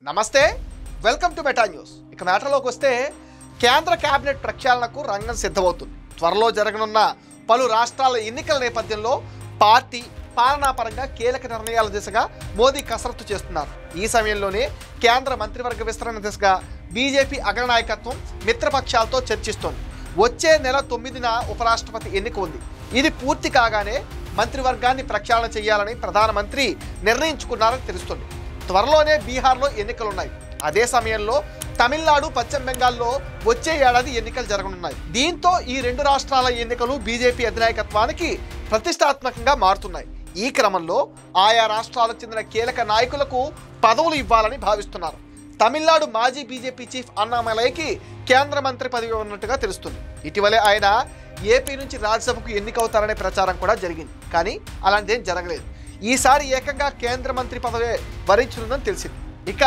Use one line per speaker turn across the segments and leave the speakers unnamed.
నమస్తే, welcome to meta news. ఇక మ్యాటర్లోకి వస్తే కేంద్ర కేబినెట్ ప్రక్షాళనకు రంగం సిద్ధమవుతుంది. త్వరలో జరగనున్న పలు రాష్ట్రాల ఎన్నికల నేపథ్యంలో పార్టీ పాలనాపరంగా కీలక నిర్ణయాల దిశగా మోదీ కసరత్తు చేస్తున్నారు. ఈ సమయంలోనే కేంద్ర మంత్రివర్గ విస్తరణ దిశగా బీజేపీ అగ్రనాయకత్వం మిత్రపక్షాలతో చర్చిస్తోంది. వచ్చే నెల 9న ఉపరాష్ట్రపతి ఎన్నిక ఉంది. ఇది పూర్తి కాగానే మంత్రివర్గాన్ని ప్రక్షాళన చేయాలని ప్రధానమంత్రి నిర్ణయించుకున్నారని తెలుస్తుంది. త్వరలోనే బీహార్లో ఎన్నికలున్నాయి. అదే సమయంలో తమిళనాడు, పశ్చిమ బెంగాల్లో వచ్చే ఏడాది ఎన్నికలు జరగనున్నాయి. దీంతో ఈ రెండు రాష్ట్రాల ఎన్నికలు బీజేపీ అధినాయకత్వానికి ప్రతిష్టాత్మకంగా మారుతున్నాయి. ఈ క్రమంలో ఆయా రాష్ట్రాలకు చెందిన కీలక నాయకులకు పదవులు ఇవ్వాలని భావిస్తున్నారు. తమిళనాడు మాజీ బీజేపీ చీఫ్ అన్నామలైకి కేంద్ర మంత్రి పదవి ఉన్నట్టుగా తెలుస్తుంది. ఇటీవలే ఆయన ఏపీ నుంచి రాజ్యసభకు ఎన్నికవుతారనే ప్రచారం కూడా జరిగింది. కానీ అలాంటిదేం జరగలేదు. ఈసారి ఏకంగా కేంద్ర మంత్రి పదవి వరించనుందని తెలిసింది. ఇక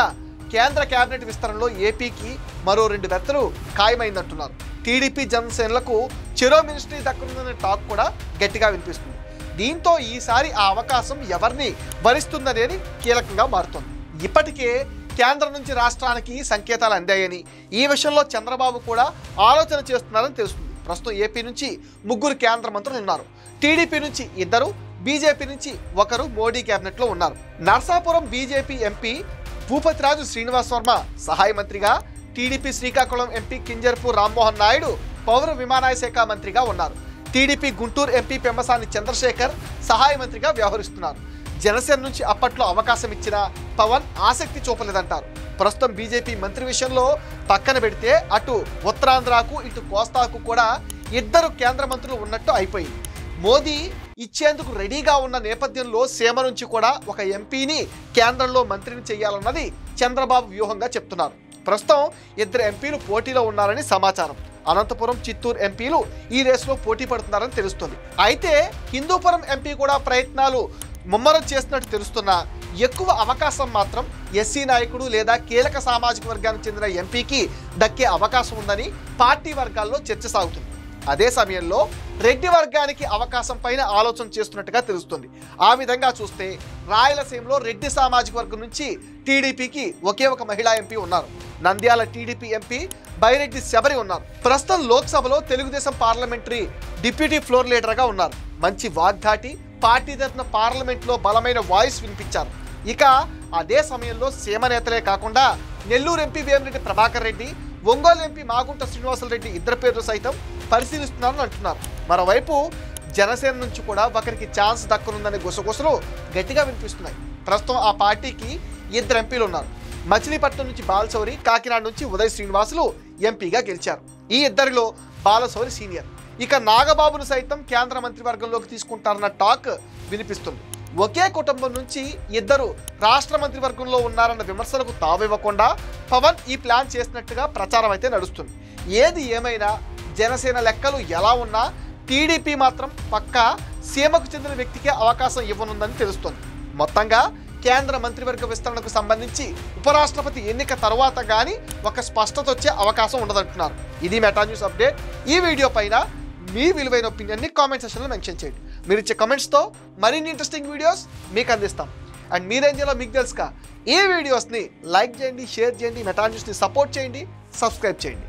కేంద్ర కేబినెట్ విస్తరణలో ఏపీకి మరో 2 బెర్తలు ఖాయమైందంటున్నారు. టీడీపీ జనసేనలకు చెరో మినిస్ట్రీ దక్కనుందనే టాక్ కూడా గట్టిగా వినిపిస్తుంది. దీంతో ఈసారి ఆ అవకాశం ఎవరిని వరిస్తుందనేది కీలకంగా మారుతుంది. ఇప్పటికే కేంద్రం నుంచి రాష్ట్రానికి సంకేతాలు అందాయని, ఈ విషయంలో చంద్రబాబు కూడా ఆలోచన చేస్తున్నారని తెలుస్తుంది. ప్రస్తుతం ఏపీ నుంచి 3 కేంద్ర మంత్రులు ఉన్నారు. టీడీపీ నుంచి 2, బీజేపీ నుంచి 1 మోడీ కేబినెట్లో ఉన్నారు. నర్సాపురం బీజేపీ ఎంపీ భూపతిరాజు శ్రీనివాస్ వర్మ సహాయ మంత్రిగా, టీడీపీ శ్రీకాకుళం ఎంపీ కింజరపు రామ్మోహన్ నాయుడు పౌర విమానయాన శాఖ మంత్రిగా ఉన్నారు. టీడీపీ గుంటూరు ఎంపీ పెమ్మసాని చంద్రశేఖర్ సహాయ మంత్రిగా వ్యవహరిస్తున్నారు. జనసేన నుంచి అప్పట్లో అవకాశం ఇచ్చిన పవన్ ఆసక్తి చూపలేదంటారు. ప్రస్తుతం బీజేపీ మంత్రి విషయంలో పక్కన పెడితే అటు ఉత్తరాంధ్రకు ఇటు కోస్తాకు కూడా 2 కేంద్ర మంత్రులు ఉన్నట్టు అయిపోయింది. మోదీ ఇచ్చేందుకు రెడీగా ఉన్న నేపథ్యంలో సీమ నుంచి కూడా ఒక ఎంపీని కేంద్రంలో మంత్రిని చేయాలన్నది చంద్రబాబు వ్యూహంగా చెప్తున్నారు. ప్రస్తుతం 2 ఎంపీలు పోటీలో ఉన్నారని సమాచారం. అనంతపురం, చిత్తూరు ఎంపీలు ఈ రేసులో పోటీ పడుతున్నారని తెలుస్తుంది. అయితే హిందూపురం ఎంపీ కూడా ప్రయత్నాలు ముమ్మరం చేస్తున్నట్టు తెలుస్తున్నా ఎక్కువ అవకాశం మాత్రం ఎస్సీ నాయకుడు లేదా కీలక సామాజిక వర్గానికి చెందిన ఎంపీకి దక్కే అవకాశం ఉందని పార్టీ వర్గాల్లో చర్చ సాగుతుంది. అదే సమయంలో రెడ్డి వర్గానికి అవకాశం పైన ఆలోచన చేస్తున్నట్టుగా తెలుస్తుంది. ఆ విధంగా చూస్తే రాయలసీమలో రెడ్డి సామాజిక వర్గం నుంచి టీడీపీకి ఒకే ఒక మహిళా ఎంపీ ఉన్నారు. నంద్యాల టీడీపీ ఎంపీ బైరెడ్డి శబరి ఉన్నారు. ప్రస్తుతం లోక్సభలో తెలుగుదేశం పార్లమెంటరీ డిప్యూటీ ఫ్లోర్ లీడర్గా ఉన్నారు. మంచి వాగ్దాటి, పార్టీ తరఫున పార్లమెంట్లో బలమైన వాయిస్ వినిపించారు. ఇక అదే సమయంలో సీమ నేతలే కాకుండా నెల్లూరు ఎంపీ వేమిరెడ్డి ప్రభాకర్ రెడ్డి, ఒంగోలు ఎంపీ మాగుంట శ్రీనివాసులరెడ్డి 2 పేర్లు సైతం పరిశీలిస్తున్నారని అంటున్నారు. మరోవైపు జనసేన నుంచి కూడా ఒకరికి ఛాన్స్ దక్కనుందనే గుసగుసలు గట్టిగా వినిపిస్తున్నాయి. ప్రస్తుతం ఆ పార్టీకి 2 ఎంపీలు ఉన్నారు. మచిలీపట్నం నుంచి బాలశౌరి, కాకినాడ నుంచి ఉదయ్ శ్రీనివాసులు ఎంపీగా గెలిచారు. ఈ 2లో బాలశౌరి సీనియర్. ఇక నాగబాబును సైతం కేంద్ర మంత్రివర్గంలోకి తీసుకుంటారన్న టాక్ వినిపిస్తుంది. ఒకే కుటుంబం నుంచి 2 రాష్ట్ర మంత్రివర్గంలో ఉన్నారన్న విమర్శలకు తావివ్వకుండా పవన్ ఈ ప్లాన్ చేసినట్టుగా ప్రచారం అయితే నడుస్తుంది. ఏది ఏమైనా జనసేన లెక్కలు ఎలా ఉన్నా టీడీపీ మాత్రం పక్కా సీమకు చెందిన వ్యక్తికే అవకాశం ఇవ్వనుందని తెలుస్తుంది. మొత్తంగా కేంద్ర మంత్రివర్గ విస్తరణకు సంబంధించి ఉపరాష్ట్రపతి ఎన్నిక తర్వాత కానీ ఒక స్పష్టత వచ్చే అవకాశం ఉండదంటున్నారు. ఇది మెటా న్యూస్ అప్డేట్. ఈ వీడియో పైన మీ విలువైన ఒపీనియన్ని కామెంట్ సెక్షన్లో మెన్షన్ చేయండి. మీరు ఇచ్చే కామెంట్స్తో మరిన్ని ఇంట్రెస్టింగ్ వీడియోస్ మీకు అందిస్తాం. అండ్ మీరేం చేయాలో మీకు తెలుసుగా, ఈ వీడియోస్ని లైక్ చేయండి, షేర్ చేయండి, మెటా న్యూస్ని సపోర్ట్ చేయండి, సబ్స్క్రైబ్ చేయండి.